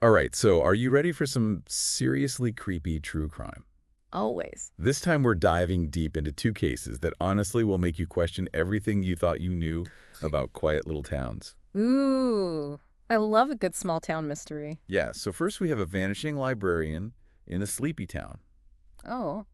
All right, so are you ready for some seriously creepy true crime? Always. This time we're diving deep into two cases that honestly will make you question everything you thought you knew about quiet little towns. Ooh, I love a good small town mystery. Yeah, so first we have a vanishing librarian in a sleepy town. Oh.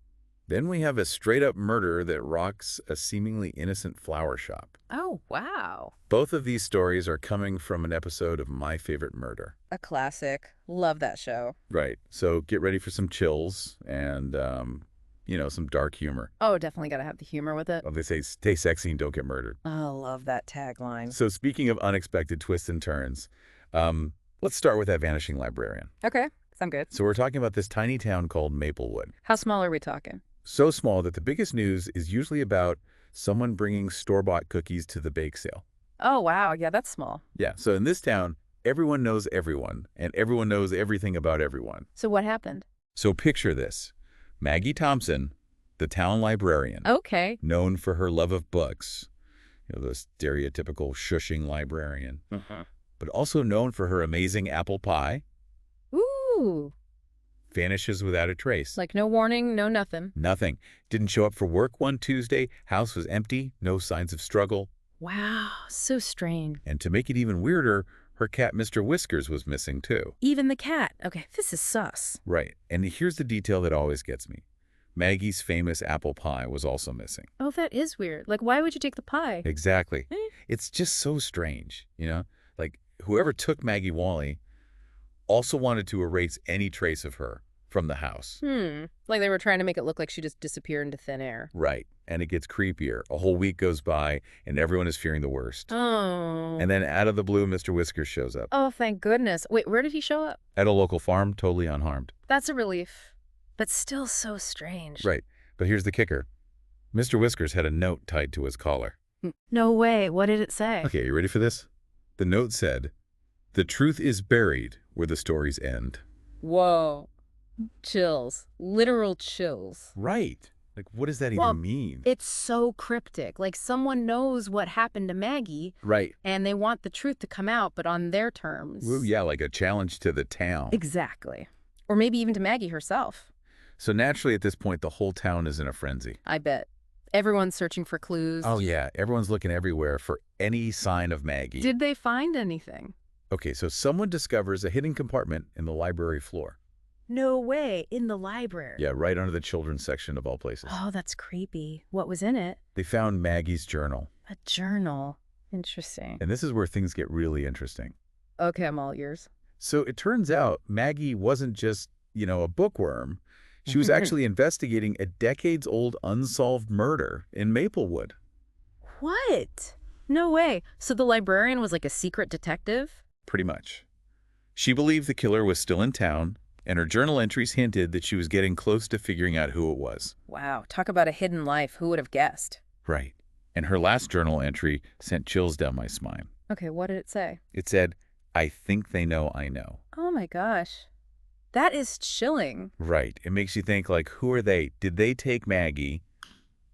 Then we have a straight-up murder that rocks a seemingly innocent flower shop. Oh, wow. Both of these stories are coming from an episode of My Favorite Murder. A classic. Love that show. Right, so get ready for some chills and, some dark humor. Oh, definitely gotta have the humor with it. Well, they say stay sexy and don't get murdered. I love that tagline. So speaking of unexpected twists and turns, let's start with that vanishing librarian. Okay, sound good. So we're talking about this tiny town called Maplewood. How small are we talking? So small that the biggest news is usually about someone bringing store-bought cookies to the bake sale. Oh, wow. Yeah, that's small. Yeah, so in this town, everyone knows everyone, and everyone knows everything about everyone. So what happened? So picture this. Maggie Thompson, the town librarian, Okay. known for her love of books, the stereotypical shushing librarian, but also known for her amazing apple pie, Ooh. vanishes without a trace. Like no warning, no nothing. Nothing. Didn't show up for work one Tuesday. House was empty. No signs of struggle. Wow, so strange. And to make it even weirder, her cat, Mr. Whiskers, was missing too. Even the cat. Okay, this is sus. Right. And here's the detail that always gets me. Maggie's famous apple pie was also missing. Oh, that is weird. Like, why would you take the pie? Exactly. Eh. It's just so strange, Like, whoever took Maggie Wally also wanted to erase any trace of her from the house. Like they were trying to make it look like she just disappeared into thin air. Right. And it gets creepier. A whole week goes by, and everyone is fearing the worst. Oh. And then out of the blue, Mr. Whiskers shows up. Oh, thank goodness. Wait, where did he show up? At a local farm, totally unharmed. That's a relief. But still so strange. Right. But here's the kicker. Mr. Whiskers had a note tied to his collar. No way. What did it say? Okay, you ready for this? The note said, "The truth is buried where the stories end." Whoa. Chills. Literal chills. Right. Like, what does that Well, even mean? It's so cryptic. Like someone knows what happened to Maggie Right. and they want the truth to come out, but on their terms. Well, yeah, like a challenge to the town. Exactly. Or maybe even to Maggie herself. So naturally, at this point, the whole town is in a frenzy. I bet. Everyone's searching for clues. Oh, yeah. Everyone's looking everywhere for any sign of Maggie. Did they find anything? Okay, so someone discovers a hidden compartment in the library floor. No way. In the library. Yeah, right under the children's section of all places. Oh, that's creepy. What was in it? They found Maggie's journal. A journal. Interesting. And this is where things get really interesting. Okay, I'm all ears. So it turns out Maggie wasn't just, a bookworm. She was actually investigating a decades-old unsolved murder in Maplewood. What? No way. So the librarian was like a secret detective? Pretty much. She believed the killer was still in town, and her journal entries hinted that she was getting close to figuring out who it was. Wow, talk about a hidden life. Who would have guessed? Right. And her last journal entry sent chills down my spine. Okay, what did it say? It said, "I think they know I know." Oh my gosh. That is chilling. Right. It makes you think, like, who are they? Did they take Maggie?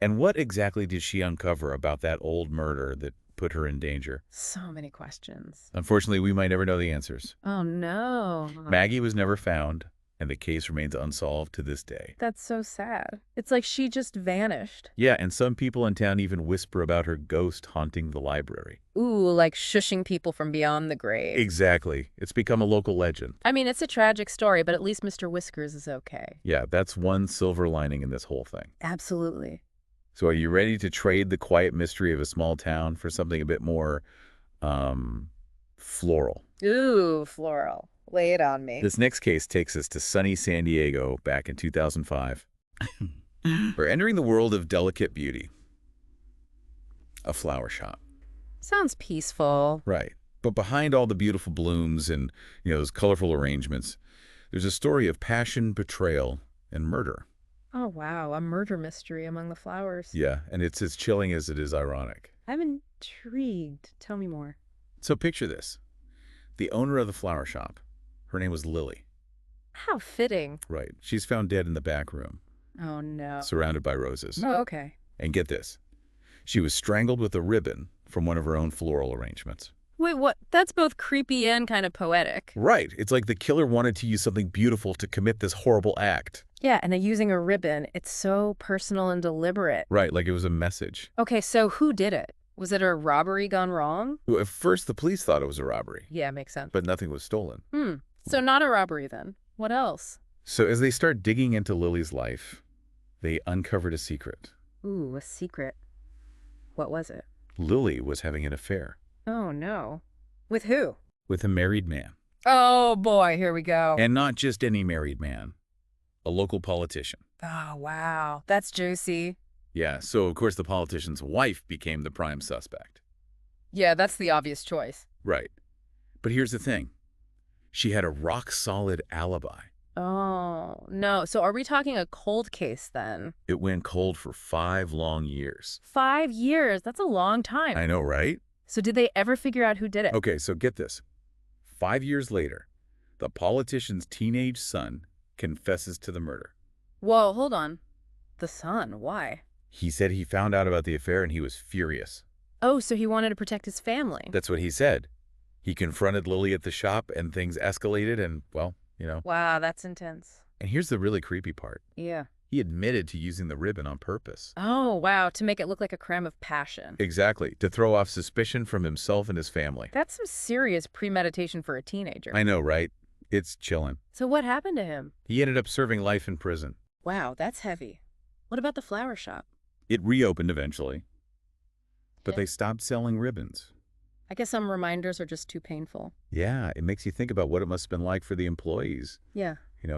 And what exactly did she uncover about that old murder that put her in danger? So many questions. Unfortunately, we might never know the answers. Oh no. Maggie was never found, and the case remains unsolved to this day. That's so sad. It's like she just vanished. Yeah, and some people in town even whisper about her ghost haunting the library. Ooh, like shushing people from beyond the grave. Exactly. It's become a local legend. I mean, it's a tragic story, but at least Mr. Whiskers is okay. Yeah, that's one silver lining in this whole thing. Absolutely. So are you ready to trade the quiet mystery of a small town for something a bit more, floral? Ooh, floral. Lay it on me. This next case takes us to sunny San Diego back in 2005. We're entering the world of delicate beauty. A flower shop. Sounds peaceful. Right. But behind all the beautiful blooms and, those colorful arrangements, there's a story of passion, betrayal, and murder. Oh, wow. A murder mystery among the flowers. Yeah, and it's as chilling as it is ironic. I'm intrigued. Tell me more. So picture this. The owner of the flower shop, her name was Lily. How fitting. Right. She's found dead in the back room, Oh, no. surrounded by roses. Oh, okay. And get this. She was strangled with a ribbon from one of her own floral arrangements. Wait, what? That's both creepy and kind of poetic. Right. It's like the killer wanted to use something beautiful to commit this horrible act. Yeah, and then using a ribbon, it's so personal and deliberate. Right, like it was a message. Okay, so who did it? Was it a robbery gone wrong? At first, the police thought it was a robbery, Yeah, makes sense. but nothing was stolen. So not a robbery then. What else? So as they start digging into Lily's life, they uncovered a secret. Ooh, a secret. What was it? Lily was having an affair Oh, no. With who? with a married man. Oh, boy, here we go. And not just any married man, a local politician. Oh, wow. That's juicy. Yeah, so of course the politician's wife became the prime suspect. Yeah, that's the obvious choice. Right. But here's the thing. She had a rock-solid alibi. Oh, no. So are we talking a cold case then? It went cold for 5 long years. 5 years. That's a long time. I know, right? So did they ever figure out who did it? Okay, so get this. 5 years later, the politician's teenage son confesses to the murder. Whoa, hold on. The son, why? He said he found out about the affair and he was furious. Oh, so he wanted to protect his family. That's what he said. He confronted Lily at the shop and things escalated and, well, Wow, that's intense. And here's the really creepy part. Yeah. He admitted to using the ribbon on purpose. Oh, wow, to make it look like a crime of passion. Exactly, to throw off suspicion from himself and his family. That's some serious premeditation for a teenager. I know, right? It's chillin'. So what happened to him? He ended up serving life in prison. Wow, that's heavy. What about the flower shop? It reopened eventually, but Yeah. they stopped selling ribbons. I guess some reminders are just too painful. Yeah, it makes you think about what it must have been like for the employees, Yeah.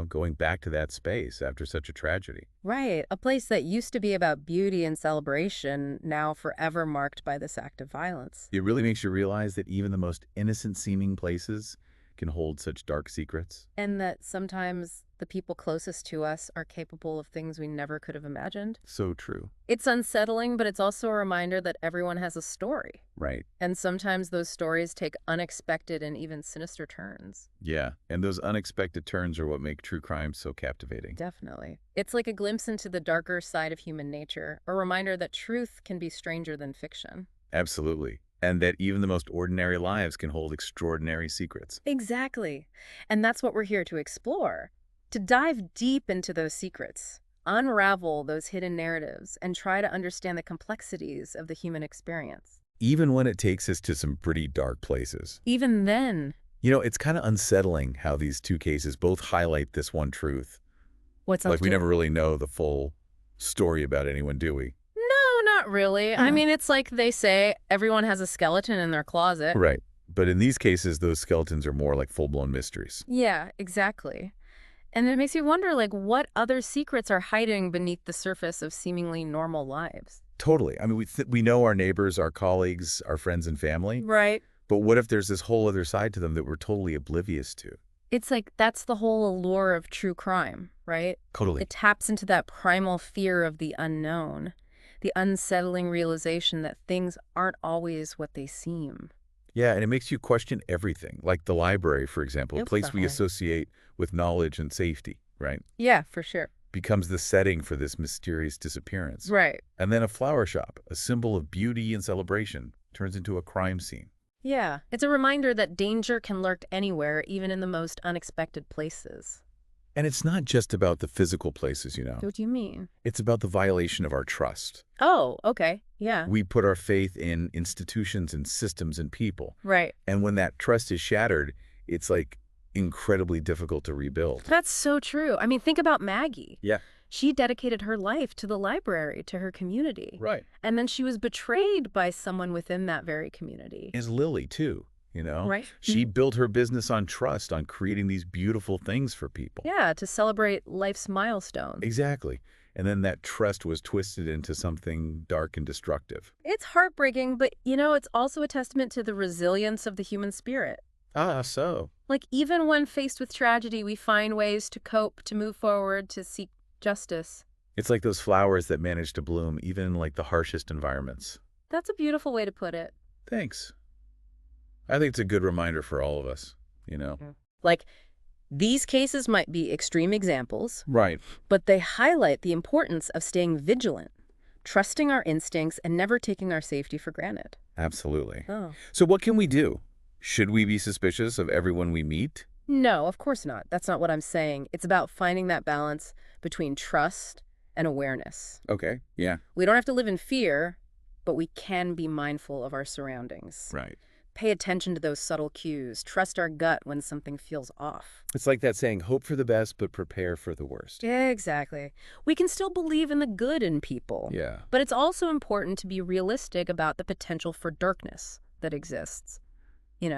going back to that space after such a tragedy. Right. A place that used to be about beauty and celebration, now forever marked by this act of violence. It really makes you realize that even the most innocent-seeming places can hold such dark secrets. And that sometimes the people closest to us are capable of things we never could have imagined. So true. It's unsettling, but it's also a reminder that everyone has a story. Right. And sometimes those stories take unexpected and even sinister turns. Yeah, and those unexpected turns are what make true crime so captivating. Definitely. It's like a glimpse into the darker side of human nature, a reminder that truth can be stranger than fiction. Absolutely. And that even the most ordinary lives can hold extraordinary secrets. Exactly. And that's what we're here to explore. To dive deep into those secrets, unravel those hidden narratives, and try to understand the complexities of the human experience. Even when it takes us to some pretty dark places. Even then, It's kind of unsettling how these two cases both highlight this one truth. what's up Like we to never really know the full story about anyone, do we? No, not really. I mean, it's like they say, everyone has a skeleton in their closet. Right. But in these cases, those skeletons are more like full-blown mysteries. Yeah, exactly. And it makes you wonder, like, what other secrets are hiding beneath the surface of seemingly normal lives? Totally. I mean, we know our neighbors, our colleagues, our friends and family. Right. But what if there's this whole other side to them that we're totally oblivious to? It's like that's the whole allure of true crime, right? Totally. It taps into that primal fear of the unknown, the unsettling realization that things aren't always what they seem. Yeah, and it makes you question everything, like the library, for example, a place we Definitely. associate with knowledge and safety, right? Yeah, for sure. Becomes the setting for this mysterious disappearance. Right. And then a flower shop, a symbol of beauty and celebration, turns into a crime scene. Yeah, it's a reminder that danger can lurk anywhere, even in the most unexpected places. And it's not just about the physical places, What do you mean? It's about the violation of our trust. Oh, okay. Yeah. We put our faith in institutions and systems and people. Right. And when that trust is shattered, it's like incredibly difficult to rebuild. That's so true. I mean, think about Maggie. Yeah. She dedicated her life to the library, to her community. Right. And then she was betrayed by someone within that very community. Is Lily, too, Right. She built her business on trust, on creating these beautiful things for people. Yeah, to celebrate life's milestones. Exactly. And then that trust was twisted into something dark and destructive. It's heartbreaking, but, it's also a testament to the resilience of the human spirit. Ah, so. Like, even when faced with tragedy, we find ways to cope, to move forward, to seek justice. It's like those flowers that manage to bloom even in like the harshest environments. That's a beautiful way to put it. Thanks. I think it's a good reminder for all of us, Like, these cases might be extreme examples, Right. but they highlight the importance of staying vigilant, trusting our instincts, and never taking our safety for granted. Absolutely. Oh. So what can we do? Should we be suspicious of everyone we meet? No, of course not. That's not what I'm saying. It's about finding that balance between trust and awareness. Okay, yeah. We don't have to live in fear, but we can be mindful of our surroundings. Right. Pay attention to those subtle cues. Trust our gut when something feels off. It's like that saying, hope for the best, but prepare for the worst. Exactly. We can still believe in the good in people. Yeah. But it's also important to be realistic about the potential for darkness that exists.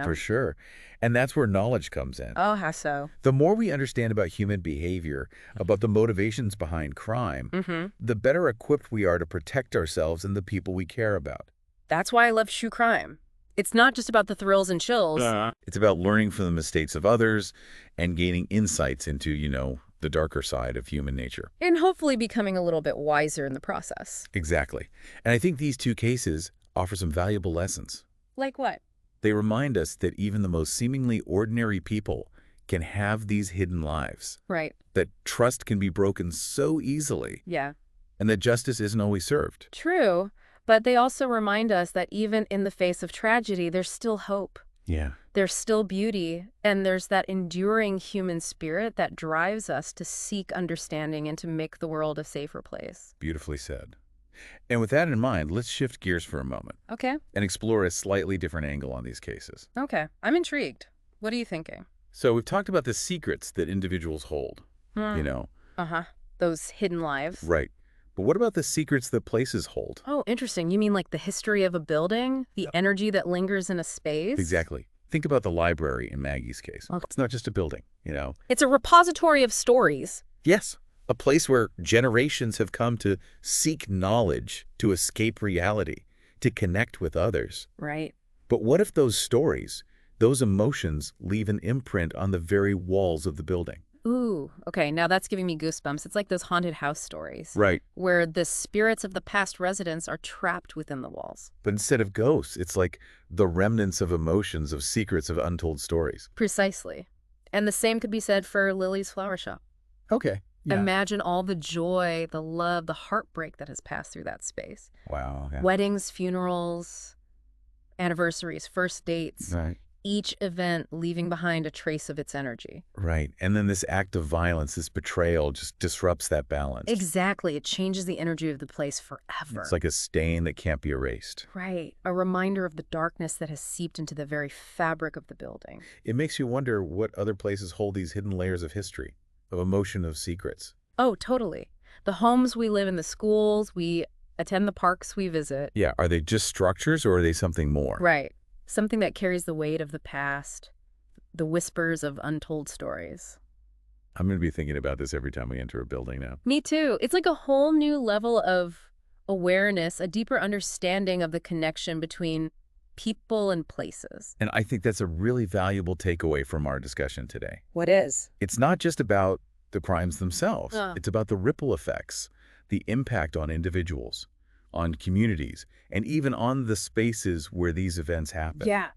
For sure. And that's where knowledge comes in. Oh, how so? The more we understand about human behavior, about the motivations behind crime, the better equipped we are to protect ourselves and the people we care about. That's why I love true crime. It's not just about the thrills and chills. It's about learning from the mistakes of others and gaining insights into, the darker side of human nature. And hopefully becoming a little bit wiser in the process. Exactly. And I think these two cases offer some valuable lessons. Like what? They remind us that even the most seemingly ordinary people can have these hidden lives. Right. That trust can be broken so easily. Yeah. And that justice isn't always served. True. But they also remind us that even in the face of tragedy, there's still hope. Yeah. There's still beauty. And there's that enduring human spirit that drives us to seek understanding and to make the world a safer place. Beautifully said. And with that in mind, let's shift gears for a moment. Okay. And explore a slightly different angle on these cases. Okay. I'm intrigued. What are you thinking? So we've talked about the secrets that individuals hold, Uh-huh. Those hidden lives. Right. But what about the secrets that places hold? Oh, interesting. You mean like the history of a building? The energy that lingers in a space? Exactly. Think about the library in Maggie's case. Okay. It's not just a building, It's a repository of stories. Yes. A place where generations have come to seek knowledge, to escape reality, to connect with others. Right. But what if those stories, those emotions, leave an imprint on the very walls of the building? Ooh, okay, now that's giving me goosebumps. It's like those haunted house stories. Right. Where the spirits of the past residents are trapped within the walls. But instead of ghosts, it's like the remnants of emotions, of secrets, of untold stories. Precisely. And the same could be said for Lily's flower shop. Okay. Yeah. Imagine all the joy, the love, the heartbreak that has passed through that space. Wow. Yeah. Weddings, funerals, anniversaries, first dates. Right. Each event leaving behind a trace of its energy. Right. And then this act of violence, this betrayal, just disrupts that balance. Exactly. It changes the energy of the place forever. It's like a stain that can't be erased. Right. A reminder of the darkness that has seeped into the very fabric of the building. It makes you wonder what other places hold these hidden layers of history, of emotion, of secrets. Oh, totally. The homes we live in, the schools we attend, the parks we visit. Yeah. Are they just structures or are they something more? Right. Something that carries the weight of the past, the whispers of untold stories. I'm going to be thinking about this every time we enter a building now. Me too. It's like a whole new level of awareness, a deeper understanding of the connection between people and places. And I think that's a really valuable takeaway from our discussion today. What is? It's not just about the crimes themselves. Oh. It's about the ripple effects, the impact on individuals, on communities, and even on the spaces where these events happen. Yeah.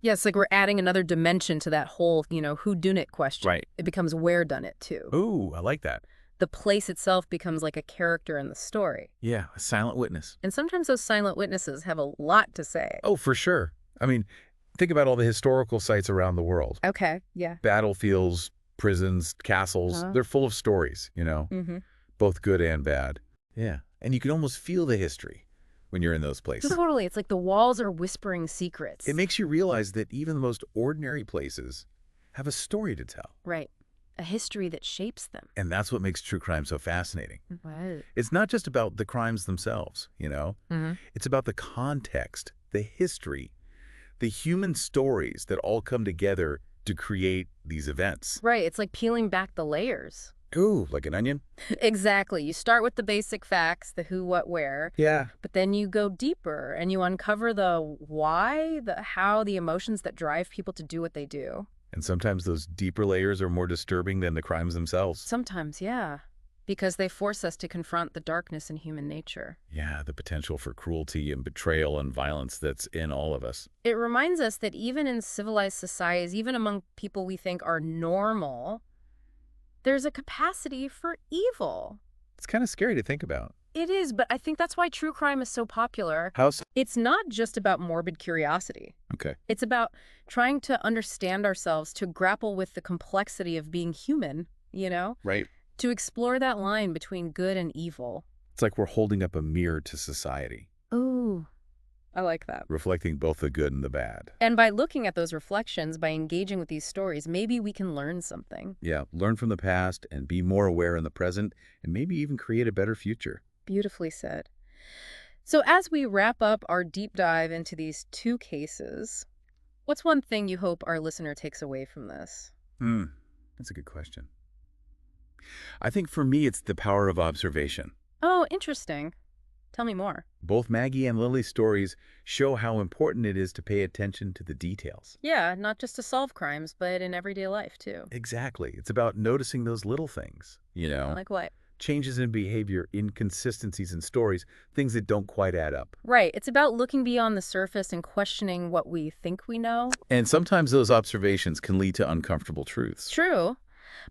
Yeah, it's like we're adding another dimension to that whole, who done it question. Right. It becomes where done it too. Ooh, I like that. The place itself becomes like a character in the story. Yeah, a silent witness. And sometimes those silent witnesses have a lot to say. Oh, for sure. I mean, think about all the historical sites around the world. Okay, yeah. Battlefields, prisons, castles, they're full of stories, Mm-hmm. both good and bad. Yeah. And you can almost feel the history when you're in those places. Totally. It's like the walls are whispering secrets. It makes you realize that even the most ordinary places have a story to tell. Right. A history that shapes them. And that's what makes true crime so fascinating. Right. It's not just about the crimes themselves, Mm-hmm. It's about the context, the history, the human stories that all come together to create these events. Right. It's like peeling back the layers. Ooh, like an onion? Exactly. You start with the basic facts, the who, what, where. Yeah. But then you go deeper and you uncover the why, the how, the emotions that drive people to do what they do. And sometimes those deeper layers are more disturbing than the crimes themselves. Sometimes, yeah. Because they force us to confront the darkness in human nature. Yeah, the potential for cruelty and betrayal and violence that's in all of us. It reminds us that even in civilized societies, even among people we think are normal, there's a capacity for evil. It's kind of scary to think about. It is, but I think that's why true crime is so popular. How so? It's not just about morbid curiosity. Okay. It's about trying to understand ourselves, to grapple with the complexity of being human, Right. to explore that line between good and evil. It's like we're holding up a mirror to society, Ooh, I like that. reflecting both the good and the bad. And by looking at those reflections, by engaging with these stories, maybe we can learn something. Yeah, learn from the past and be more aware in the present, and maybe even create a better future. Beautifully said. So as we wrap up our deep dive into these two cases, what's one thing you hope our listener takes away from this? That's a good question. I think for me, it's the power of observation. Oh, interesting. Tell me more. Both Maggie and Lily's stories show how important it is to pay attention to the details. Yeah, not just to solve crimes, but in everyday life, too. Exactly. It's about noticing those little things, Like what? changes in behavior, inconsistencies in stories, things that don't quite add up. Right. It's about looking beyond the surface and questioning what we think we know. And sometimes those observations can lead to uncomfortable truths. True.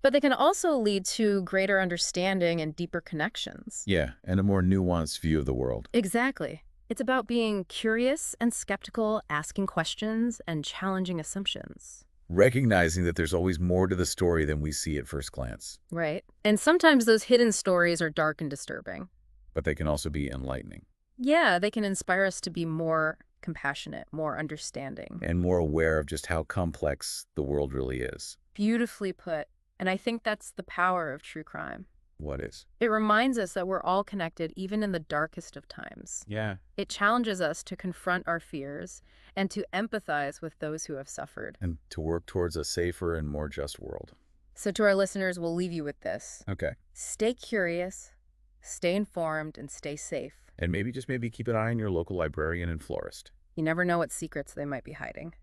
But they can also lead to greater understanding and deeper connections. Yeah, and a more nuanced view of the world. Exactly. It's about being curious and skeptical, asking questions, and challenging assumptions. Recognizing that there's always more to the story than we see at first glance. Right. And sometimes those hidden stories are dark and disturbing. But they can also be enlightening Yeah, they can inspire us to be more compassionate, more understanding. and more aware of just how complex the world really is. Beautifully put. And I think that's the power of true crime. What is? It reminds us that we're all connected, even in the darkest of times. Yeah. It challenges us to confront our fears and to empathize with those who have suffered. And to work towards a safer and more just world. So to our listeners, we'll leave you with this. Okay. Stay curious, stay informed, and stay safe. And maybe keep an eye on your local librarian and florist. You never know what secrets they might be hiding.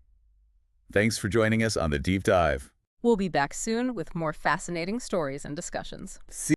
Thanks for joining us on The Deep Dive. We'll be back soon with more fascinating stories and discussions. See